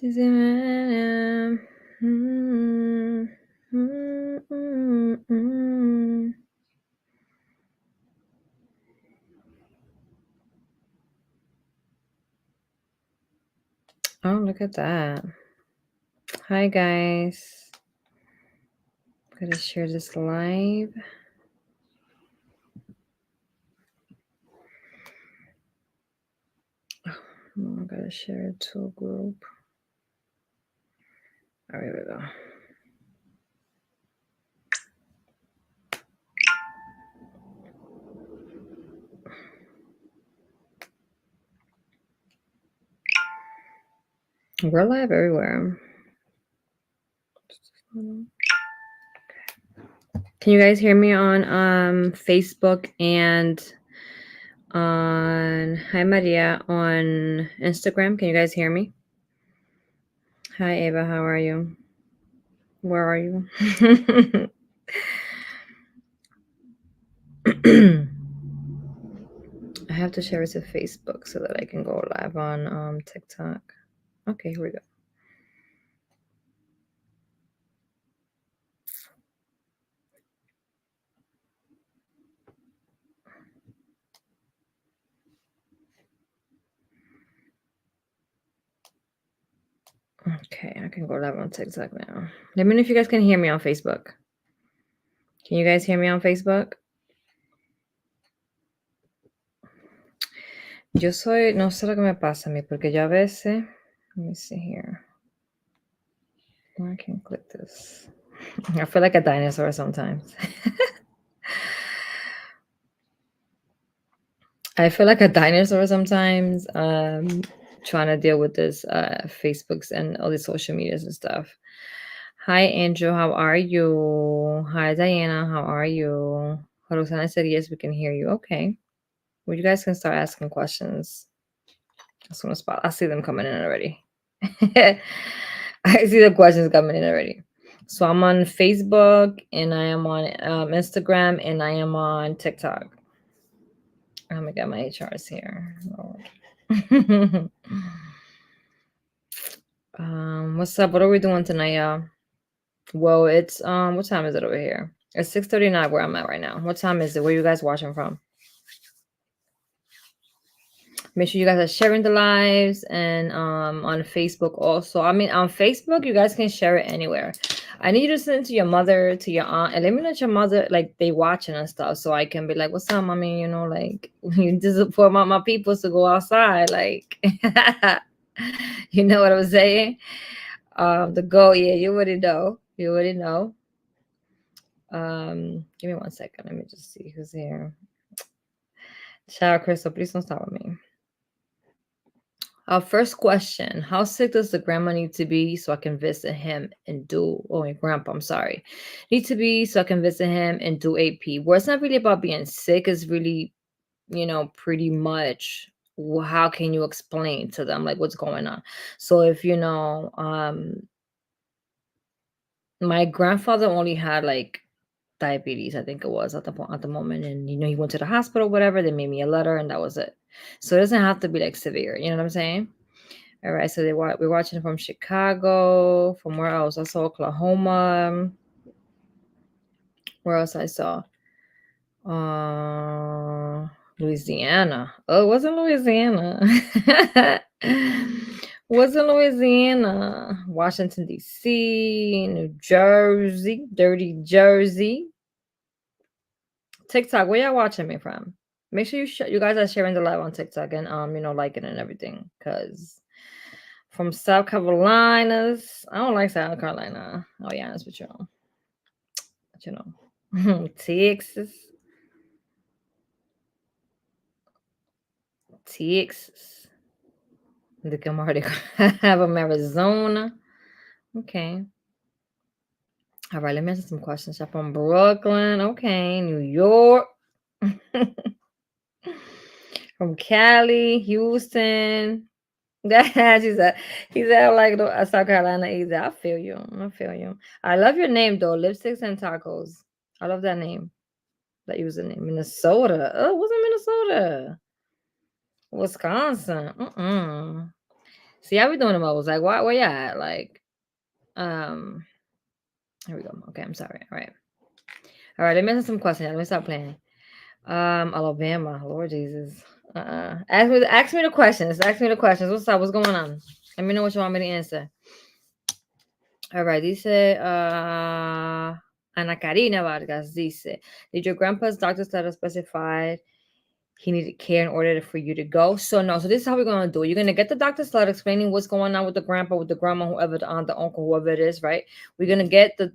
Doesn't matter. Oh, look at that. Hi, guys. I'm going to share this live. Oh, I'm going to share it to a group. All right, here we go. We're live everywhere. Can you guys hear me on Facebook and on Hi Maria on Instagram? Can you guys hear me? Hi Ava, how are you? Where are you? I have to share it to Facebook so that I can go live on TikTok. Okay, here we go. Okay, I can go live on TikTok now. Let me know if you guys can hear me on Facebook. Can you guys hear me on Facebook? Yo soy, no sé lo que me pasa a mí, porque yo a veces, let me see here. I can click this. I feel like a dinosaur sometimes. I feel like a dinosaur sometimes, trying to deal with this Facebooks and all these social medias and stuff. Hi, Andrew. How are you? Hi, Diana. How are you? Roxana said, yes, we can hear you. Okay. Well, you guys can start asking questions as soon as possible. I see them coming in already. I see the questions coming in already. So I'm on Facebook and I am on Instagram and I am on TikTok. I'm gonna get my HRs here. Lord. What's up? What are we doing tonight, y'all? Well, it's what time is it over here? It's 6:39 where I'm at right now. What time is it? Where you guys watching from? Make sure you guys are sharing the lives and on Facebook also. I mean, on Facebook, you guys can share it anywhere. I need you to send it to your mother, to your aunt, and let me know your mother, like, they watching and stuff, so I can be like, what's up, mommy? You know, like, you just support my people to go outside. Like, you know what I'm saying? The goal, yeah, you already know. You already know. Give me 1 second. Let me just see who's here. Shout out, Crystal. Please don't stop with me. First question: how sick does the grandma need to be so I can visit him and do? Oh, my grandpa. I'm sorry. Need to be so I can visit him and do AP. Well, it's not really about being sick. It's really, pretty much how can you explain to them like what's going on. So if my grandfather only had like diabetes, I think it was at the moment, and he went to the hospital, whatever. They made me a letter, and that was it. So it doesn't have to be like severe. You know what I'm saying? All right, so we're watching from Chicago. From where else? I saw Oklahoma. Where else I saw? Louisiana. Oh, it wasn't Louisiana. Wasn't Louisiana. Washington, D.C., New Jersey, dirty Jersey. TikTok, where y'all watching me from? Make sure you guys are sharing the live on TikTok and liking and everything. Cause from South Carolinas, I don't like South Carolina. I'll be honest with you. But Texas. Look, I'm already have them Arizona. Okay. All right, let me answer some questions. I'm from Brooklyn. Okay, New York. From Cali, Houston. She said, he said, I like South Carolina either. I feel you. I love your name though. Lipsticks and tacos. I love that name. That username. Minnesota. Oh, it wasn't Minnesota. Wisconsin. See, I be doing the most. Like, why? Where you at? Like, um, here we go. Okay, I'm sorry. All right. Let me answer some questions. Let me stop playing. Alabama. Lord Jesus. Ask me the questions. Ask me the questions. What's up? What's going on? Let me know what you want me to answer. All right. Dice, Ana Karina Vargas dice, did your grandpa's doctor's letter specify he needed care in order for you to go? So no. So this is how we're gonna do it. You're gonna get the doctor's letter explaining what's going on with the grandpa, with the grandma, whoever, the aunt, the uncle, whoever it is, right? We're gonna get the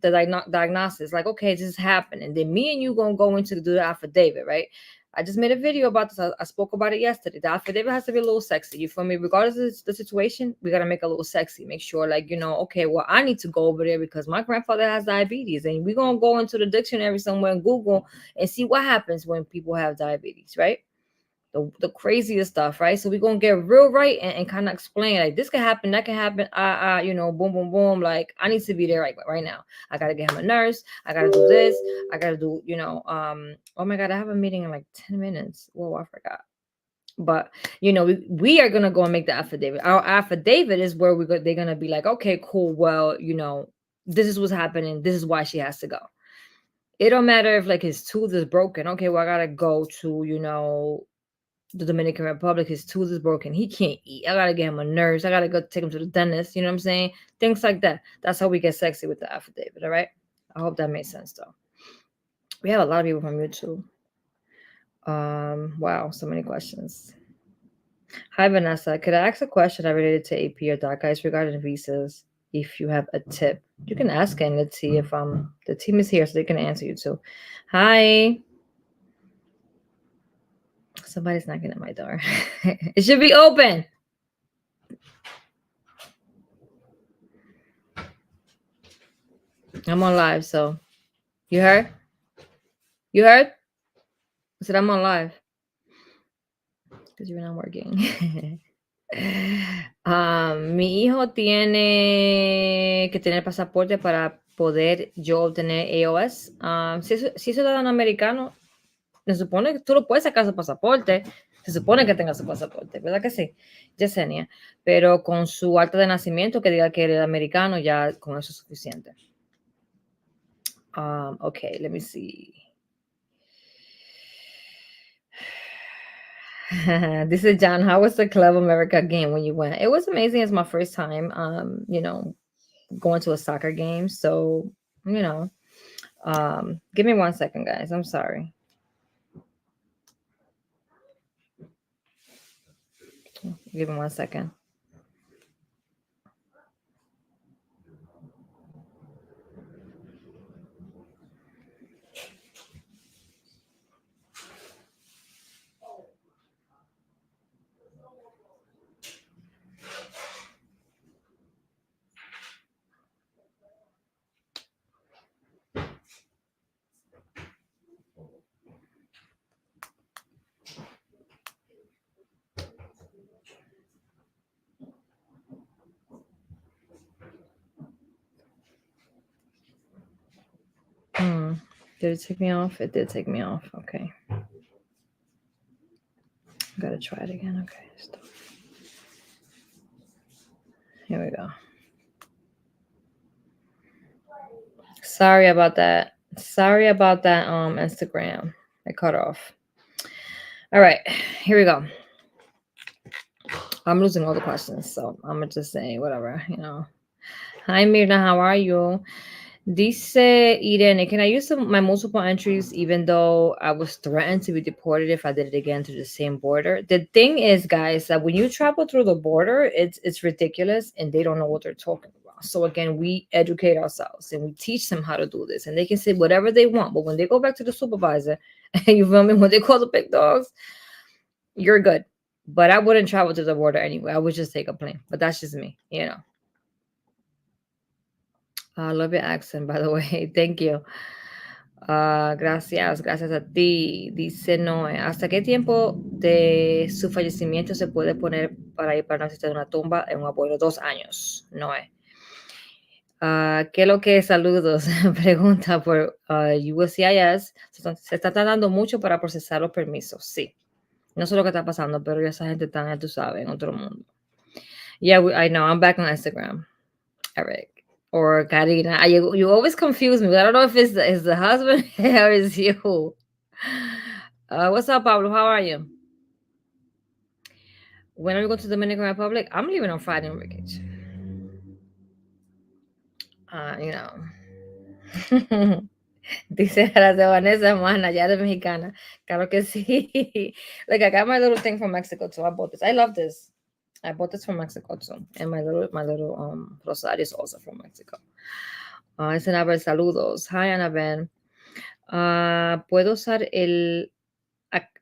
diagnosis. Like, okay, this is happening. Then me and you gonna go into do the affidavit, right? I just made a video about this. I spoke about it yesterday. The affidavit has to be a little sexy. You feel me? Regardless of the situation, we gotta make it a little sexy. Make sure, like, okay, well, I need to go over there because my grandfather has diabetes, and we're gonna go into the dictionary somewhere and Google and see what happens when people have diabetes, right? The craziest stuff, right? So we're gonna get real right and kind of explain like this can happen, that can happen, boom, boom, boom. Like I need to be there right now. I gotta get him a nurse, I gotta do this, I gotta do, oh my god, I have a meeting in like 10 minutes. Whoa, I forgot. But we are gonna go and make the affidavit. Our affidavit is where they're gonna be like, okay, cool, well, this is what's happening, this is why she has to go. It don't matter if like his tooth is broken. Okay, well, I gotta go to, the Dominican Republic, his tooth is broken. He can't eat. I gotta get him a nurse. I gotta go take him to the dentist. You know what I'm saying? Things like that. That's how we get sexy with the affidavit. All right. I hope that made sense though. We have a lot of people from YouTube. Wow, so many questions. Hi Vanessa. Could I ask a question related to AP or DACA? It's regarding visas. If you have a tip, you can ask and let's see if the team is here so they can answer you too. Hi. Somebody's knocking at my door. It should be open. I'm on live, so you heard? You heard? I said I'm on live because you're not working. Mi hijo tiene que tener pasaporte para poder yo obtener AOS. Si es ciudadano americano, se supone que tú lo puedes sacar su pasaporte. Se supone que tenga su pasaporte, ¿verdad que sí? Yesenia. Pero con su acta de nacimiento que diga que eres americano, ya con eso es suficiente. Okay, let me see. This is John. How was the Club America game when you went? It was amazing. It's my first time, going to a soccer game. So, give me 1 second, guys. I'm sorry. Give me 1 second. Did it take me off? It did take me off. Okay. Gotta try it again. Okay. Stop. Here we go. Sorry about that. Instagram. I cut off. All right. Here we go. I'm losing all the questions, so I'm gonna just say whatever, Hi Mirna, how are you? Dice Irene, can I use my multiple entries even though I was threatened to be deported if I did it again to the same border? The thing is, guys, that when you travel through the border, it's ridiculous and they don't know what they're talking about. So again, we educate ourselves and we teach them how to do this, and they can say whatever they want. But when they go back to the supervisor, you feel me? When they call the big dogs, you're good. But I wouldn't travel to the border anyway. I would just take a plane. But that's just me, I love your accent, by the way. Thank you. Gracias a ti. Dice Noé, ¿hasta qué tiempo de su fallecimiento se puede poner para ir para de una tumba en un abuelo? 2 años, Noé. ¿Qué es lo que es? Saludos? Pregunta por USCIS. Se está tardando mucho para procesar los permisos. Sí. No sé lo que está pasando, pero ya esa gente está, tú sabes, en otro mundo. Yeah, I know. I'm back on Instagram, Eric or Karina. You always confuse me. I don't know if it's the husband or is you. What's up, Pablo? How are you? When are we going to Dominican Republic? I'm leaving on Friday on vacation. You know. Dice las de Vanessa, mana, ya eres mexicana. Claro que sí. Like, I got my little thing from Mexico too. I bought this. I love this. I bought this from Mexico too. And my little rosario is also from Mexico. Es Anabel, saludos. Hi, Anabel. ¿Puedo usar el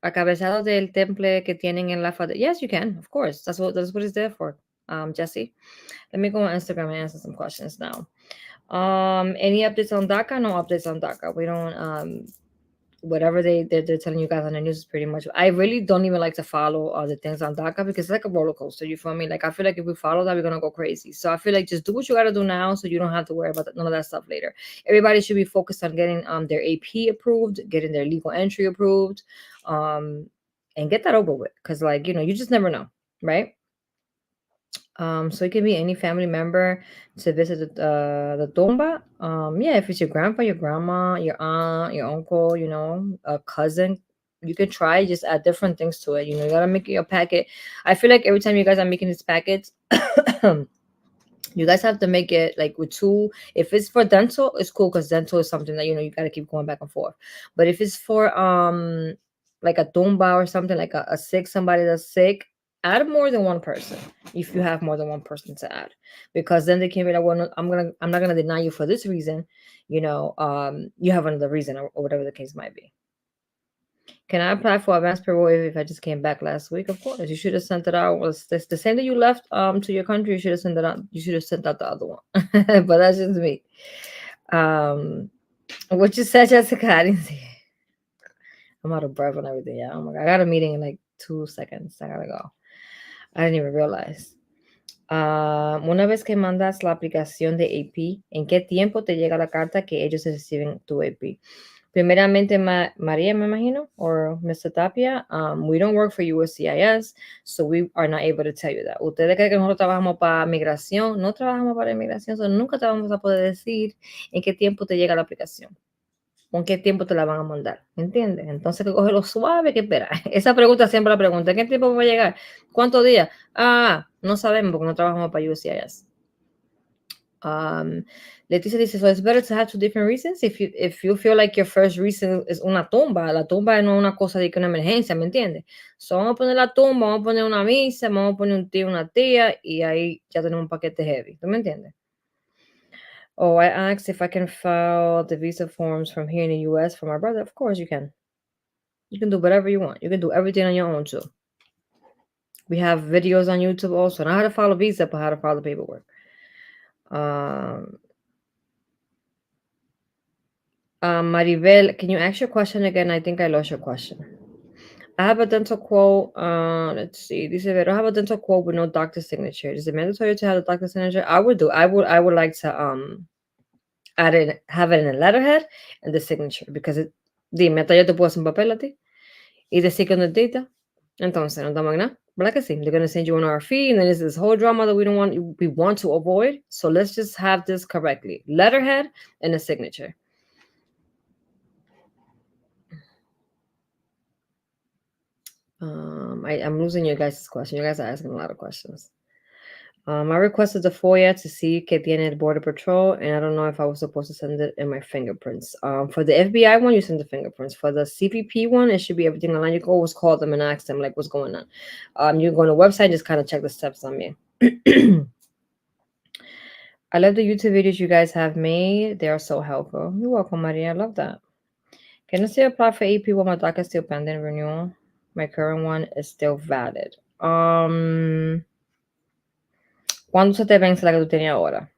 acabezado del temple que tienen en la foto? Yes, you can, of course. That's what it's there for. Jesse. Let me go on Instagram and answer some questions now. Any updates on DACA? No updates on DACA. We don't whatever they're telling you guys on the news is pretty much. I really don't even like to follow the things on DACA because it's like a roller coaster. You feel me? Like I feel like if we follow that, we're gonna go crazy. So I feel like just do what you gotta do now, so you don't have to worry about none of that stuff later. Everybody should be focused on getting their AP approved, getting their legal entry approved, and get that over with. Because like you just never know, right? So it can be any family member to visit the tomba. Yeah, if it's your grandpa, your grandma, your aunt, your uncle, a cousin, you can try just add different things to it. You gotta make your packet. I feel like every time you guys are making these packets, you guys have to make it like with two. If it's for dental, it's cool because dental is something that you got to keep going back and forth. But if it's for like a tumba or something like a sick somebody that's sick, add more than one person if you have more than one person to add, because then they can be like, well, no, I'm not gonna deny you for this reason. You have another reason, or whatever the case might be. Can I apply for advanced parole if I just came back last week? Of course. You should have sent it out. Was this the same that you left to your country? You should have sent it out. You should have sent out the other one. But that's just me. What you said, Jessica, I didn't see it. I'm out of breath and everything. Yeah. Oh my god. I got a meeting in like 2 seconds. I gotta go. I didn't even realize. Una vez que mandas la aplicación de AP, ¿en qué tiempo te llega la carta que ellos reciben tu AP? Primeramente, María, me imagino, or Mr. Tapia, we don't work for USCIS, so we are not able to tell you that. Ustedes creen que nosotros trabajamos para migración, no trabajamos para migración, so nunca te vamos a poder decir en qué tiempo te llega la aplicación, con qué tiempo te la van a mandar, ¿entiendes? Entonces, que coge lo suave que espera. Esa pregunta siempre la pregunta, ¿en qué tiempo va a llegar? ¿Cuántos días? No sabemos porque no trabajamos para USCIS. Leticia dice, so it's better to have two different reasons. If you feel like your first reason is una tumba, la tumba no es una cosa de que una emergencia, ¿me entiendes? So vamos a poner la tumba, vamos a poner una misa, vamos a poner un tío, una tía, y ahí ya tenemos un paquete heavy. ¿Tú me entiendes? Oh, I asked if I can file the visa forms from here in the US for my brother. Of course you can. You can do whatever you want. You can do everything on your own too. We have videos on YouTube also, not how to file a visa, but how to file the paperwork. Maribel, can you ask your question again? I think I lost your question. I have a dental quote. Let's see. Dice, I don't have a dental quote with no doctor signature. Is it mandatory to have the doctor signature? I would do. I would like to add it, have it in a letterhead and the signature, because dime, hasta yo te puedo hacer un papel a ti y decir que no es dita. Entonces, no estamos en nada. ¿Verdad que sí? They're gonna send you an RFE, and then there's this whole drama that we want to avoid. So let's just have this correctly: letterhead and a signature. I'm losing your guys' question. You guys are asking a lot of questions. I requested the FOIA to see que tiene el Border Patrol, and I don't know if I was supposed to send it in my fingerprints. For the FBI one, you send the fingerprints. For the CPP one, it should be everything online. You can always call them and ask them, like, what's going on. You go on the website, just kind of check the steps on me. I love the YouTube videos you guys have made. They are so helpful. You're welcome, Maria. I love that. Can I still apply for AP while my DACA is still pending renewal? My current one is still valid. ¿Cuándo se te vence la que tú tenías ahora?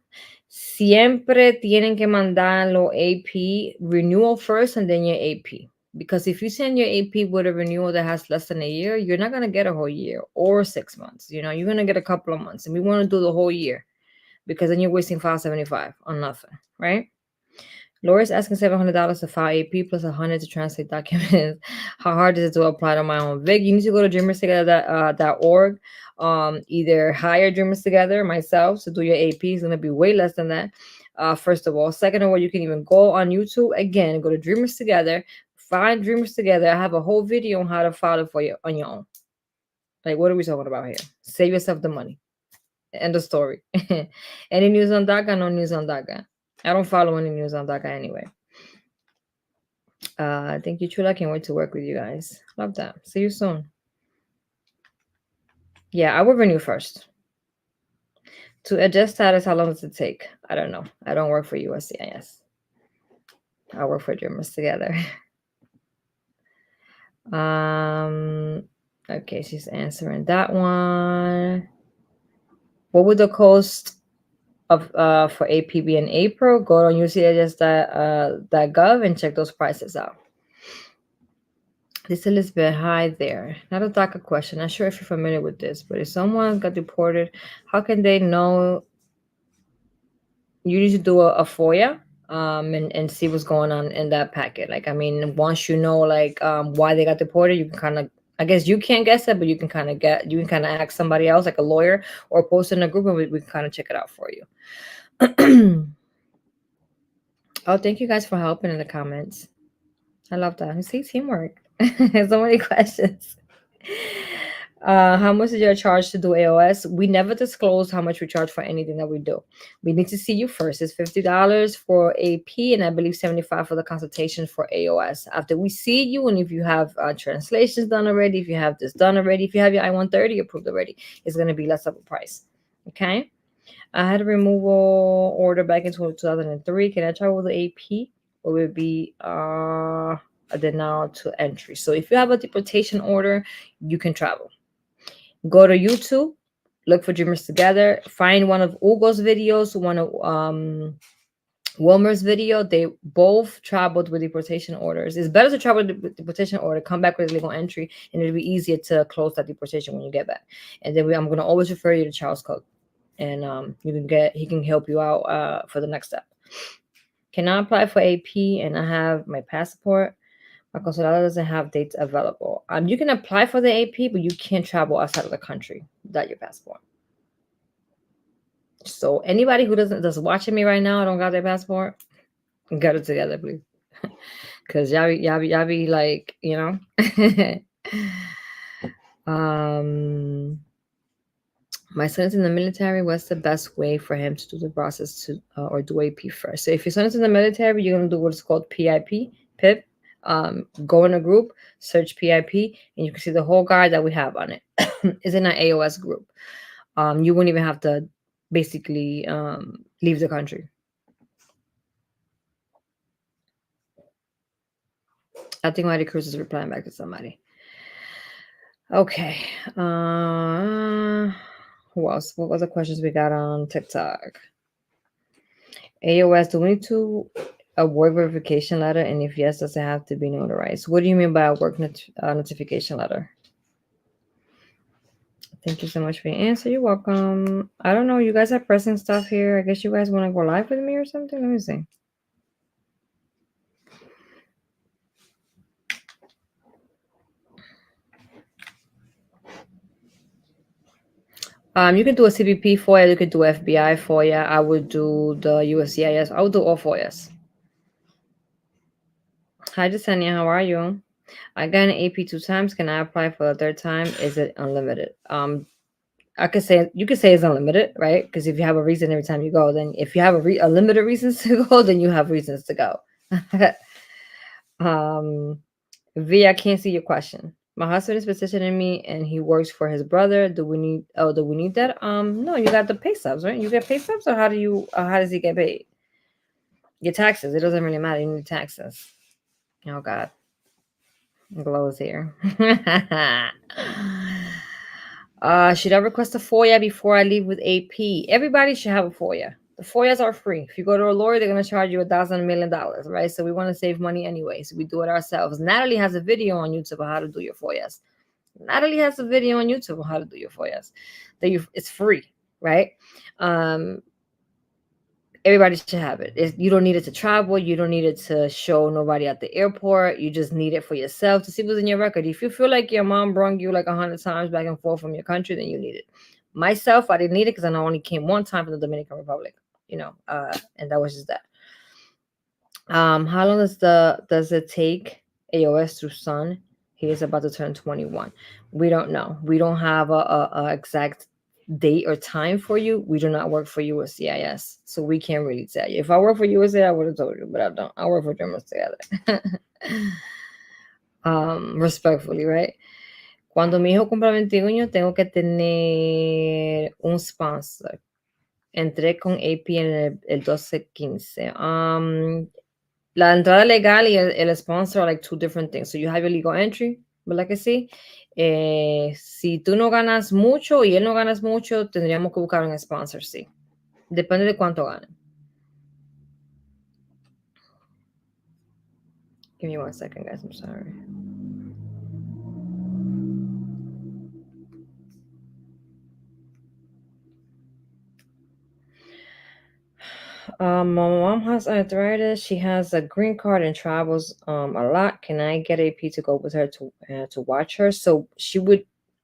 Siempre tienen que mandarlo AP renewal first and then your AP. Because if you send your AP with a renewal that has less than a year, you're not going to get a whole year or 6 months. You're going to get a couple of months. And we want to do the whole year, because then you're wasting 575 on nothing, right? Laura's asking $700 to file AP plus 100 to translate documents. How hard is it to apply to my own? Vic, you need to go to dreamerstogether.org. Either hire Dreamers Together, myself, to do your AP. It's gonna be way less than that. First of all, second of all, you can even go on YouTube again. Go to Dreamers Together, find Dreamers Together. I have a whole video on how to file it for you on your own. Like, what are we talking about here? Save yourself the money. End of story. Any news on DACA? No news on DACA. I don't follow any news on DACA anyway. Thank you, Chula. Can't wait to work with you guys. Love that. See you soon. Yeah, I will renew first. To adjust status, how long does it take? I don't know. I don't work for USCIS. I work for Dreamers Together. Okay, she's answering that one. What would the cost of for APB in April? Go on UCIS.gov and check those prices out. This is a little bit high there. Not a DACA question. Not sure if you're familiar with this, but if someone got deported, how can they know? You need to do a FOIA and see what's going on in that packet. Like, I mean, once you know like why they got deported, you can kind of, I guess you can't guess it, but you can kind of ask somebody else, like a lawyer, or post in a group, and we can kind of check it out for you. Oh, thank you guys for helping in the comments. I love that. You see, teamwork. So many questions. How much is your charge to do AOS? We never disclose how much we charge for anything that we do. We need to see you first. It's $50 for AP, and I believe $75 for the consultation for AOS. After we see you, and if you have translations done already, if you have this done already, if you have your I-130 approved already, it's going to be less of a price. Okay. I had a removal order back in 2003. Can I travel with the AP, or will it be a denial to entry? So if you have a deportation order, you can travel. Go to YouTube, look for Dreamers Together, find one of Ugo's videos, one of Wilmer's video. They both traveled with deportation orders. It's better to travel with deportation order, come back with legal entry, and it'll be easier to close that deportation when you get back. And then I'm going to always refer you to Charles Cook, and he can help you out for the next step. Can I apply for AP and I have my passport? My consulado doesn't have dates available. You can apply for the AP, but you can't travel outside of the country without your passport. So anybody who that's watching me right now, don't got their passport, get it together, please. Cause y'all be like, you know. My son's in the military. What's the best way for him to do the process to or do AP first? So if your son is in the military, you're gonna do what's called PIP. Go in a group, search PIP, and you can see the whole guide that we have on it. It's in an AOS group. You wouldn't even have to basically leave the country. I think Mighty Cruz is replying back to somebody. Okay. Who else? What other questions we got on TikTok? AOS, do we need to a work verification letter? And if yes, does it have to be notarized? What do you mean by a work notification letter? Thank you so much for your answer. You're welcome. I don't know. You guys are pressing stuff here. I guess you guys want to go live with me or something. Let me see. You can do a CBP FOIA. You could do FBI FOIA. I would do the USCIS. I would do all FOIAs. Hi, Jasenia. How are you? I got an AP 2 times. Can I apply for the third time? Is it unlimited? I could say you could say it's unlimited, right? Because if you have a reason every time you go, then if you have a limited reasons to go, then you have reasons to go. V, I can't see your question. My husband is petitioning me, and he works for his brother. Do we need that? No, you got the pay stubs, right? You get pay stubs, or how does he get paid? Your taxes. It doesn't really matter. You need taxes. Oh God, Glow's here. Should I request a FOIA before I leave with AP? Everybody should have a FOIA. The FOIAs are free. If you go to a lawyer, they're going to charge you $1,000 million, right? So we want to save money anyway. So we do it ourselves. Natalie has a video on YouTube on how to do your FOIAs. Natalie has a video on YouTube on how to do your FOIAs. It's free, right? everybody should have it. You don't need it to travel. You don't need it to show nobody at the airport. You just need it for yourself to see what's in your record. If you feel like your mom brung you like 100 times back and forth from your country, then you need it. Myself, I didn't need it because I only came one time from the Dominican Republic, and that was just that. How long does it take AOS through Sun? He is about to turn 21. We don't know. We don't have a exact date or time for you. We do not work for USCIS, so we can't really tell you. If I work for USCIS, I would have told you, but I don't. I work for Dreamers Together. Respectfully, right? Cuando mi hijo cumpla 21 años, tengo que tener un sponsor. Entré con AP en el 12-15. La entrada legal y el sponsor are like two different things. So you have your legal entry, ¿verdad que sí? Si tú no ganas mucho y él no ganas mucho, tendríamos que buscar un sponsor, sí. Depende de cuánto ganen. Give me 1 second, guys. I'm sorry. My mom has arthritis. She has a green card and travels a lot. Can I get AP to go with her to watch her? So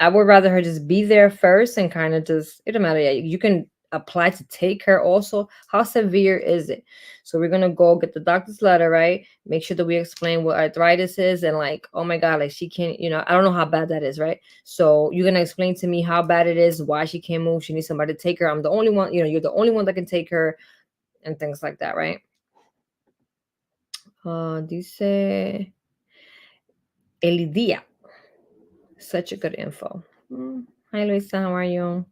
I would rather her just be there first and kind of just, it don't matter. Yeah, you can apply to take her also. How severe is it? So we're gonna go get the doctor's letter, right? Make sure that we explain what arthritis is and like, oh my God, like she can't, I don't know how bad that is, right? So you're gonna explain to me how bad it is, why she can't move. She needs somebody to take her. I'm the only one, you're the only one that can take her and things like that, right? Dice Elidia. Such a good info. Hi, Luisa. How are you?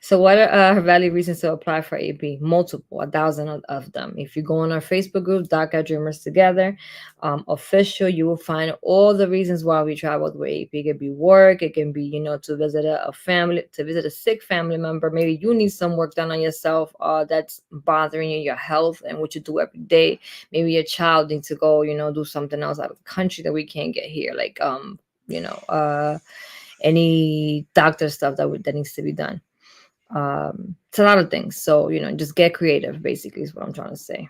So, what are her valid reasons to apply for AP? Multiple, 1,000 of them. If you go on our Facebook group, DACA Dreamers Together, official, you will find all the reasons why we traveled with AP. It can be work, it can be, to visit a family, to visit a sick family member. Maybe you need some work done on yourself that's bothering you, your health, and what you do every day. Maybe your child needs to go, do something else out of the country that we can't get here, like any doctor stuff that needs to be done. It's a lot of things. So, just get creative, basically, is what I'm trying to say.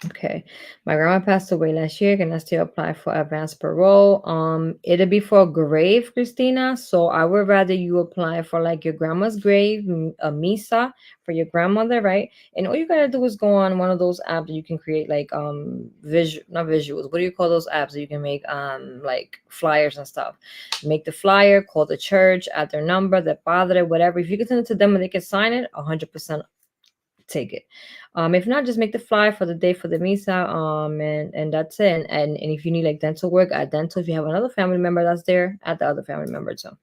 Okay. My grandma passed away last year. Can I still apply for advanced parole? It'll be for a grave, Christina. So I would rather you apply for like your grandma's grave, a misa for your grandmother, right? And all you gotta do is go on one of those apps that you can create like not visuals. What do you call those apps that you can make like flyers and stuff? Make the flyer, call the church, add their number, their padre, whatever. If you can send it to them and they can sign it, 100% take it. If not, just make the flyer for the day for the misa. And that's it. And if you need like dental work, add dental. If you have another family member that's there, add the other family member too.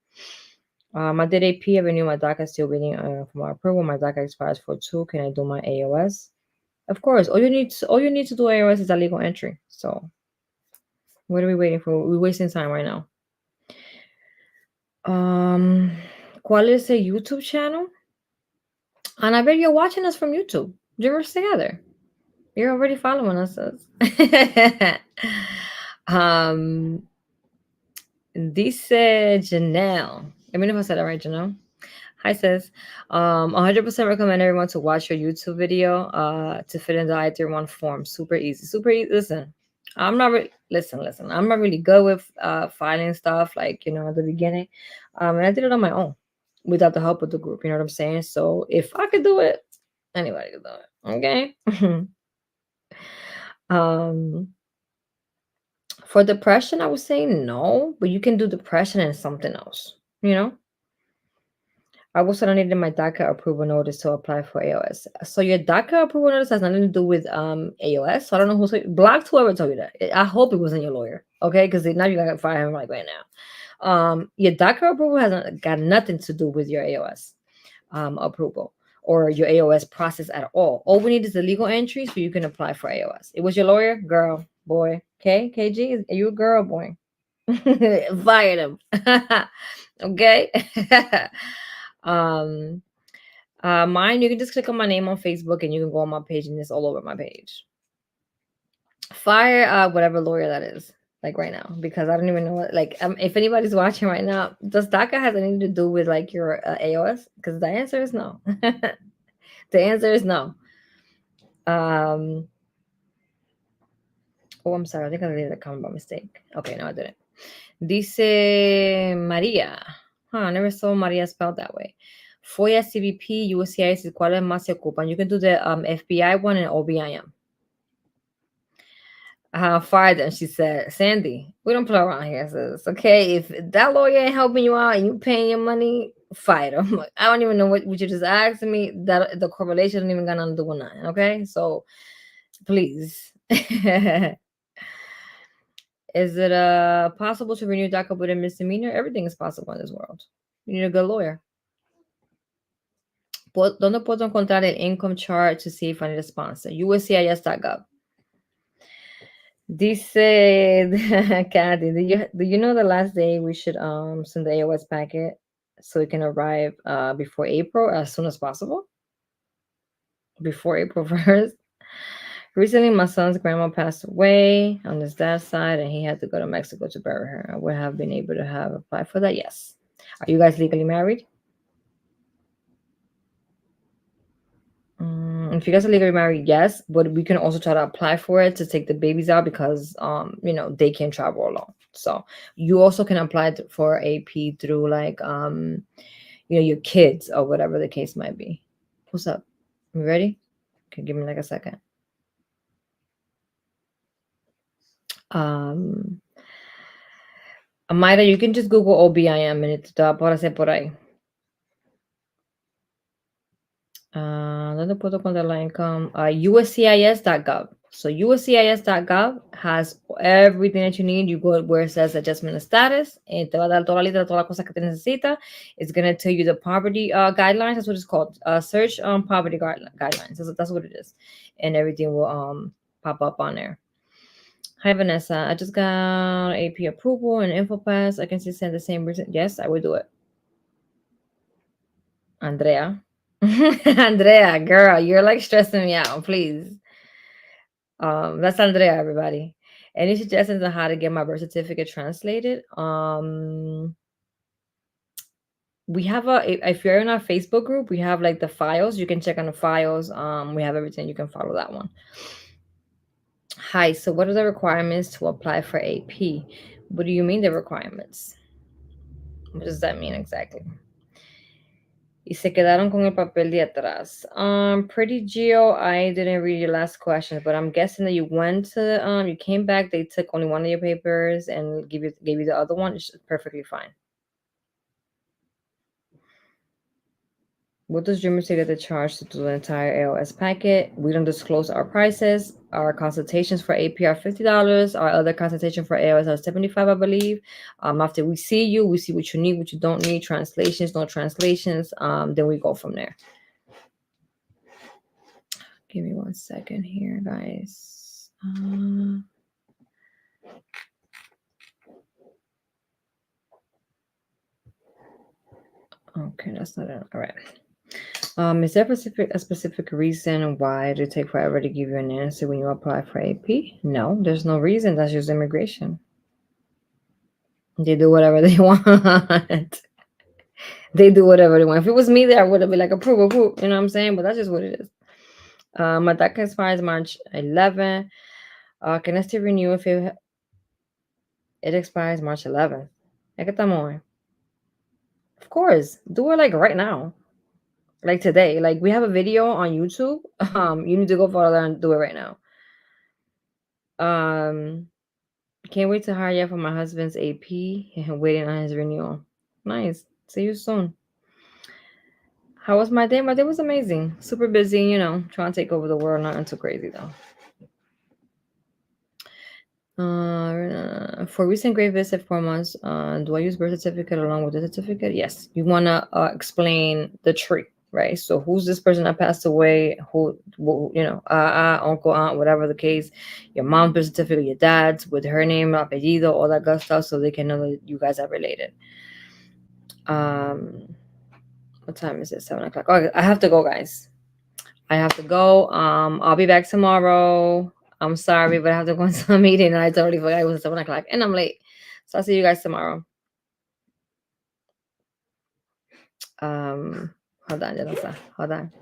I did AP. I renewed my DACA. Still waiting for my approval. My DACA expires for 2. Can I do my AOS? Of course. All you need to do AOS is a legal entry. So what are we waiting for? We're wasting time right now. ¿Cuál es el YouTube channel? And I bet you're watching us from YouTube. Dreamers Together. You're already following us. Dice Janelle. Let me know if I said that right, Janelle. Hi, sis. 100% recommend everyone to watch your YouTube video to fit in the I-31 form. Super easy. Super easy. Listen, I'm not listen. I'm not really good with filing stuff like, at the beginning. And I did it on my own without the help of the group. You know what I'm saying? So if I could do it, anybody could do it. Okay. For depression, I would say no, but you can do depression and something else, I was needed my DACA approval notice to apply for AOS. So your DACA approval notice has nothing to do with AOS. So I don't know blocked whoever told you that. I hope it wasn't your lawyer, okay? Because now you gotta fire him like right now. Your DACA approval has got nothing to do with your AOS approval or your AOS process at all. All we need is the legal entry so you can apply for AOS. It was your lawyer, girl, boy. Okay, KG, are you a girl, boy? Fire them. Okay. Mine, you can just click on my name on Facebook and you can go on my page and it's all over my page. Fire whatever lawyer that is. like right now, because I don't even know what, like, if anybody's watching right now, does DACA has anything to do with like your AOS? Because the answer is no. The answer is no. Um, oh, I'm sorry. I think I deleted a comment by mistake. Okay, no, I didn't. Dice María. Huh, I never saw María spelled that way. FOIA, CBP, USCIS, ¿cuáles más se ocupan? You can do the FBI one and OBIM. Fired them, she said. Sandy, we don't play around here, sis. Okay, if that lawyer ain't helping you out and you paying your money, fight him. Like, I don't even know what you just asked me. That the correlation ain't even got nothing to do with nothing. Okay, so please. Is it possible to renew DACA with a misdemeanor? Everything is possible in this world. You need a good lawyer. ¿Dónde puedo encontrar el income chart to see if I need a sponsor? USCIS.gov. Dice Kathy, do you know the last day we should send the AOS packet so it can arrive before April, as soon as possible? Before April 1st. Recently, my son's grandma passed away on his dad's side, and he had to go to Mexico to bury her. I would have been able to have applied for that. Yes. Are you guys legally married? If you guys are legally married, yes, but we can also try to apply for it to take the babies out because they can't travel alone. So you also can apply for AP through like your kids or whatever the case might be. What's up? You ready? Okay, give me like a second. Mayra, you can just Google OBIM and te va a aparecer por ahí. ¿Dónde puedo encontrar la income? USCIS.gov. So USCIS.gov has everything that you need. You go where it says adjustment of status, and te va a dar toda la lista, todas las cosas que te necesita. It's going to tell you the poverty guidelines. That's what it's called. Search poverty guidelines. That's what it is. And everything will pop up on there. Hi, Vanessa. I just got AP approval and InfoPass. I can still send the same reason. Yes, I will do it. Andrea. Andrea, girl, you're like stressing me out, please. That's Andrea, everybody. Any suggestions on how to get my birth certificate translated? We have if you're in our Facebook group, we have like the files. You can check on the files. We have everything. You can follow that one. Hi, so what are the requirements to apply for AP? What do you mean the requirements? What does that mean exactly? Y se quedaron con el papel de atrás. Pretty Geo, I didn't read your last question, but I'm guessing that you went to you came back, they took only one of your papers and gave you the other one. It's perfectly fine. What does Dreamers to get the charge to do the entire AOS packet? We don't disclose our prices. Our consultations for AP are $50. Our other consultation for AOS are $75, I believe. After we see you, we see what you need, what you don't need, translations, no translations. Then we go from there. Give me 1 second here, guys. Okay, that's not it. All right. Is there a specific reason why it take forever to give you an answer when you apply for AP? No, there's no reason. That's just immigration. They do whatever they want. They do whatever they want. If it was me there, I would have been like, approve. You know what I'm saying? But that's just what it is. My DACA expires March 11. Can I still renew if it expires March 11th? Of course. Do it like right now. Like today. Like we have a video on YouTube. You need to go follow that and do it right now. Can't wait to hire you for my husband's AP and waiting on his renewal. Nice. See you soon. How was my day? My day was amazing. Super busy, trying to take over the world. Not too crazy though. For recent great visit 4 months, do I use birth certificate along with the certificate? Yes. You want to explain the tree, right? So who's this person that passed away? Who uncle, aunt, whatever the case. Your mom's birth certificate, your dad's with her name, apellido, all that good stuff, so they can know that you guys are related. What time is it? 7:00. Okay, I have to go, guys. I have to go. I'll be back tomorrow. I'm sorry, but I have to go into a meeting and I totally forgot it was 7 o'clock and I'm late. So I'll see you guys tomorrow. Um, hold on, Janessa. Hold on.